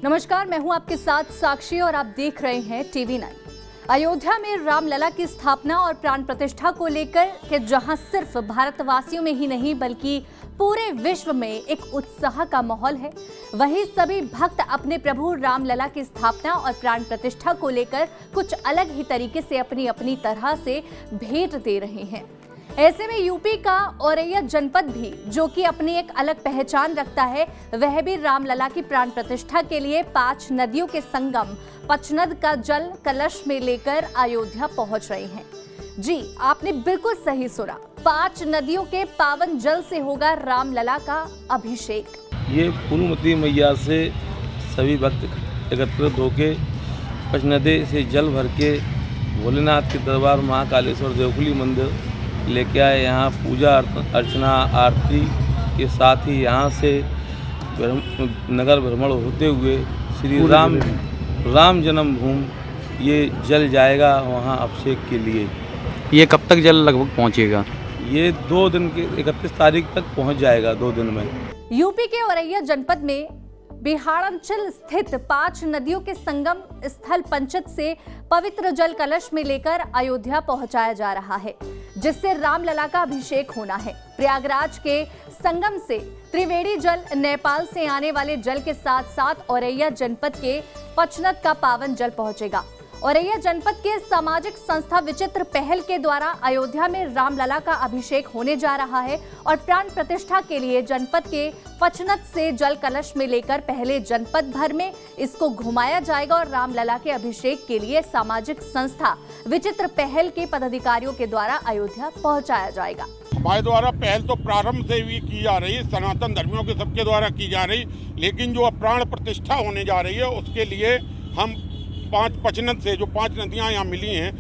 नमस्कार, मैं हूं आपके साथ साक्षी और आप देख रहे हैं टीवी 9। अयोध्या में रामलला की स्थापना और प्राण प्रतिष्ठा को लेकर के जहां सिर्फ भारतवासियों में ही नहीं बल्कि पूरे विश्व में एक उत्साह का माहौल है, वहीं सभी भक्त अपने प्रभु रामलला की स्थापना और प्राण प्रतिष्ठा को लेकर कुछ अलग ही तरीके से अपनी अपनी तरह से भेंट दे रहे हैं। ऐसे में यूपी का औरैया जनपद भी, जो कि अपनी एक अलग पहचान रखता है, वह भी रामलला की प्राण प्रतिष्ठा के लिए 5 नदियों के संगम पचनद का जल कलश में लेकर अयोध्या पहुंच रहे हैं। जी, आपने बिल्कुल सही सुना, 5 नदियों के पावन जल से होगा रामलला का अभिषेक। ये फूलमती मैया से सभी भक्त एकत्रित होकर पचनदे से जल भर के भोलेनाथ के दरबार महाकालेश्वर देवकुली मंदिर लेके आए। यहाँ पूजा अर्चना आरती के साथ ही यहाँ से नगर भ्रमण होते हुए श्री राम जन्मभूमि ये जल जाएगा वहाँ अभिषेक के लिए। ये कब तक जल लगभग पहुँचेगा? ये 2 दिन के 31 तारीख तक पहुँच जाएगा, 2 दिन में। यूपी के औरैया जनपद में बिहाड़ांचल स्थित 5 नदियों के संगम स्थल पंचत से पवित्र जल कलश में लेकर अयोध्या पहुंचाया जा रहा है, जिससे रामलला का अभिषेक होना है। प्रयागराज के संगम से त्रिवेणी जल, नेपाल से आने वाले जल के साथ साथ औरैया जनपद के पचनद का पावन जल पहुंचेगा। औरैया जनपद के सामाजिक संस्था विचित्र पहल के द्वारा अयोध्या में रामलला का अभिषेक होने जा रहा है और प्राण प्रतिष्ठा के लिए जनपद के पचनद से जल कलश में लेकर पहले जनपद भर में इसको घुमाया जाएगा और रामलला के अभिषेक के लिए सामाजिक संस्था विचित्र पहल के पदाधिकारियों के द्वारा अयोध्या पहुंचाया जाएगा। हमारे द्वारा पहल तो प्रारंभ से भी की जा रही है, सनातन धर्मियों के सबके द्वारा की जा रही, लेकिन जो प्राण प्रतिष्ठा होने जा रही है उसके लिए हम 5 पचनद से जो 5 नदियां यहाँ मिली हैं,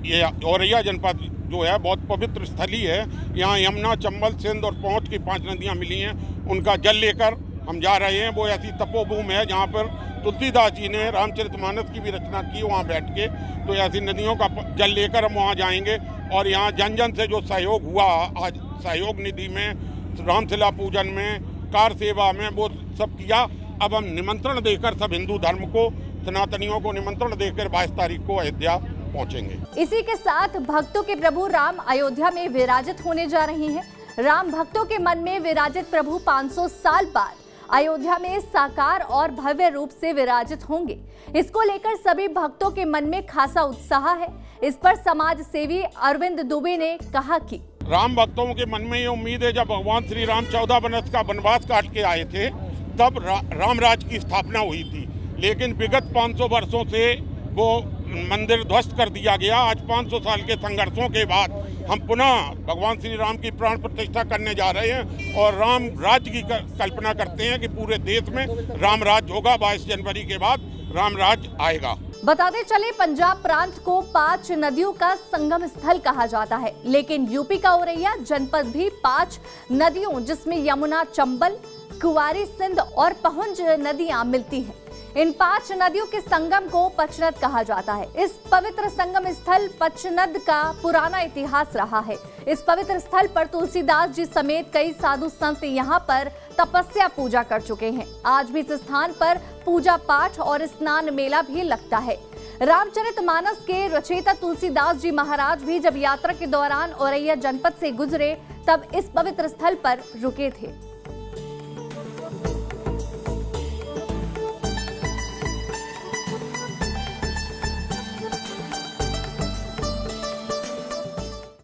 ये औरैया जनपद जो है बहुत पवित्र स्थली है। यहाँ यमुना, चंबल, सिंध और पहुँच की 5 नदियां मिली हैं, उनका जल लेकर हम जा रहे हैं। वो ऐसी तपोभूमि है जहाँ पर तुलसीदास जी ने रामचरितमानस की भी रचना की वहाँ बैठ के। तो ऐसी नदियों का जल लेकर हम वहाँ जाएंगे और यहाँ जन जन से जो सहयोग हुआ, आज सहयोग निधि में, रामशिला पूजन में, कार सेवा में, वो सब किया। अब हम निमंत्रण देकर सब हिंदू धर्म को, सनातनियों को निमंत्रण देकर 22 तारीख को अयोध्या पहुंचेंगे। इसी के साथ भक्तों के प्रभु राम अयोध्या में विराजित होने जा रहे हैं। राम भक्तों के मन में विराजित प्रभु 500 साल बाद अयोध्या में साकार और भव्य रूप से विराजित होंगे। इसको लेकर सभी भक्तों के मन में खासा उत्साह है। इस पर समाज सेवी अरविंद दुबे ने कहा कि राम भक्तों के मन में ये उम्मीद है, जब भगवान श्री राम 14 वर्ष का वनवास काट के आए थे तब रामराज की स्थापना हुई थी, लेकिन विगत 500 वर्षों से वो मंदिर ध्वस्त कर दिया गया। आज 500 साल के संघर्षों के बाद हम पुनः भगवान श्री राम की प्राण प्रतिष्ठा करने जा रहे हैं और राम राज्य की कल्पना करते हैं कि पूरे देश में राम राज्य होगा। 22 जनवरी के बाद राम राज्य आएगा। बताते चले, पंजाब प्रांत को 5 नदियों का संगम स्थल कहा जाता है, लेकिन यूपी का औरैया जनपद भी 5 नदियों, जिसमें यमुना, चंबल, कुंवारी, सिंध और पहुंच नदियां मिलती हैं। इन 5 नदियों के संगम को पचनद कहा जाता है। इस पवित्र संगम स्थल पचनद का पुराना इतिहास रहा है। इस पवित्र स्थल पर तुलसीदास जी समेत कई साधु संत यहाँ पर तपस्या पूजा कर चुके हैं। आज भी इस स्थान पर पूजा पाठ और स्नान मेला भी लगता है। रामचरितमानस के रचयिता तुलसीदास जी महाराज भी जब यात्रा के दौरान औरैया जनपद से गुजरे तब इस पवित्र स्थल पर रुके थे।